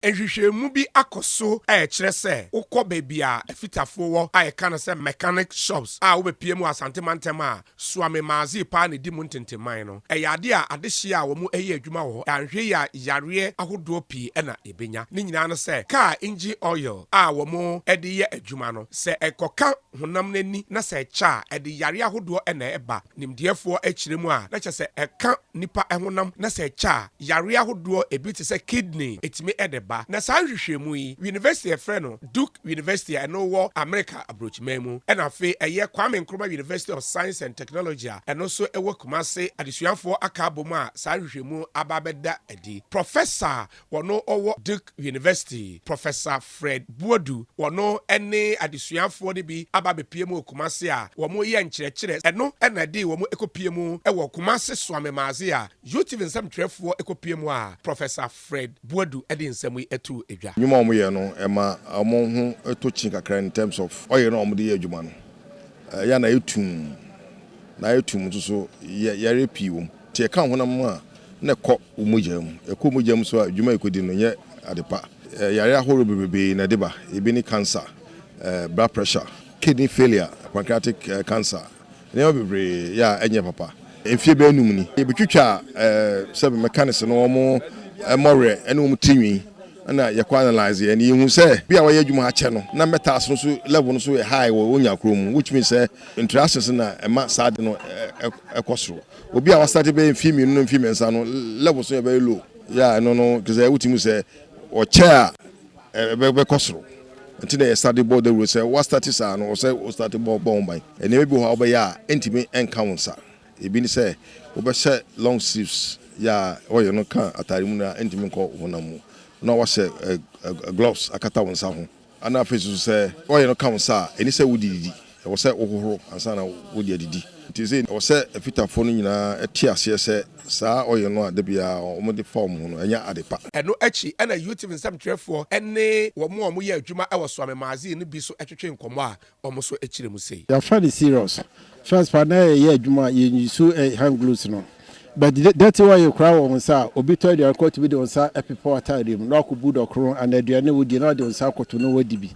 Enhwehwemu bi akoso kyerɛ sɛ wokɔ baabi a afitafo wɔ a yɛka no sɛ mechanic shops a wobɛpie mu asante mantem a suame maazi paa ne di mu ntenteman no ɛyɛ ade a adehye a wɔn ɛyɛ adwuma wɔ anhwɛ yɛ yareɛ ahodoɔ pii ɛna ebenya ne nyinaa no sɛ car engine oil a wɔn ɛde yɛ adwuma no sɛ ɛkɔka honam n'ani na sɛ ɛkyɛ a ɛde yareɛ ahodoɔ ɛna ɛba nimdeɛfoɔ akyire mu a na kyerɛ sɛ ɛka nipa ɛhonam na sɛ ɛkyɛ a yareɛ ahodoɔ ebi te sɛ kidney etimi ɛde na saa nhwehwɛmu yi university efrɛ no Duke University ɛno wɔ America abrochima mu ɛna afei ɛyɛ Kwame Nkrumah University of Science and Technology a ɛno so ɛwɔ Kumase adesuafoɔ aka abom a saa nhwehwɛmu aba bɛda adi. Professor wɔno ɔwɔ Duke University Professor Fred Buodu wɔno ɛne adesuafoɔ de bi aba bɛpie mu Kumase a wɔn yɛ nkyerɛkyerɛ ɛno ɛna de wɔn ekopie mu ɛwɔ Kumase Swame Maazi a YouTube nsɛmtwerɛfoɔ ekopie mu a Professor Fred Buodu ɛde nsɛm etu edwa nyuma omo ye no ema omo ho eto chin kakra in terms of oye no omo de ye adwuma no ya na etum so yare pii wom tie ka ho na mo a na kɔ omujam ekɔ so adwuma ekodi no nye adepa yare ahoro bebebe na deba ebi ni cancer blood pressure kidney failure pancreatic cancer ne obebre ya enye papa efie be enum ni ebetwitwa sebe mechanics no omo more ene omo tinwi na ya kwa analyze and you say bia wa yadwuma ache no na metals no so level no so high wo onya krom which means interactions na ema sad no ekosoro obi a wa start be mfimi no mfimi nsa no level so be low ya no cuz wuti mu say o chair be kosoro until they start board the say what status are no say o start board by and maybe how be ya entimi encounter e bi ni say o be share long sleeves ya o you no kan atari mu na entimi ko honamu no was a gloves akata won sa ho ana fesu say oye no kam sa eni say wudidi e wo say ohoro ansa na wudi adidi nti say wo say afitafo no nyina eti ase say saa oye no adebia o de form no enya adepa eno achi ana YouTube nsɛmtwerɛfoɔ ɛne wɔn a yɛ adwuma ɛwɔ Swame Maazi no bi so ɛtwetwe nkɔmɔ a wɔn so akyire mu sei ya find it serious first part na yɛ adwuma yɛ so hand gloves no. But that's why you cry on sa obi to the court to be on sa epipo atadem no akubu dokro and the duane wo di na de on sa koto no wadi bi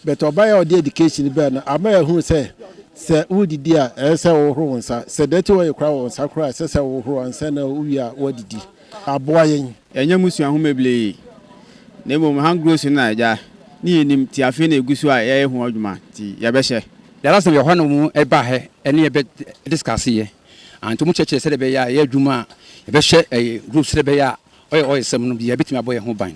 but obaya o the education be na amaya hu say wo didi a say wo horo on sa say that's why you cry on sa cry say wo horo an say na wo wi a wadidi aboa yen enya musu ahu meble na mo hangros na ja ni enim ti afi na egusu a ye hu adwuma ti ye be hye there are some yo hanu mu e ba he ene ye be discuss ye anto mu cheche se de be ya ye adwuma e be hye group se de be ya oye sem no bi ya betimi aboye ho ban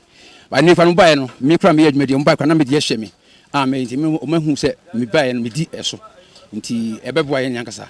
ba ni fa no bae no me kra me ye adwuma de mo bae kra na me de hye me a me nti me hu se me bae no me di eso nti e be boa ye nyankasa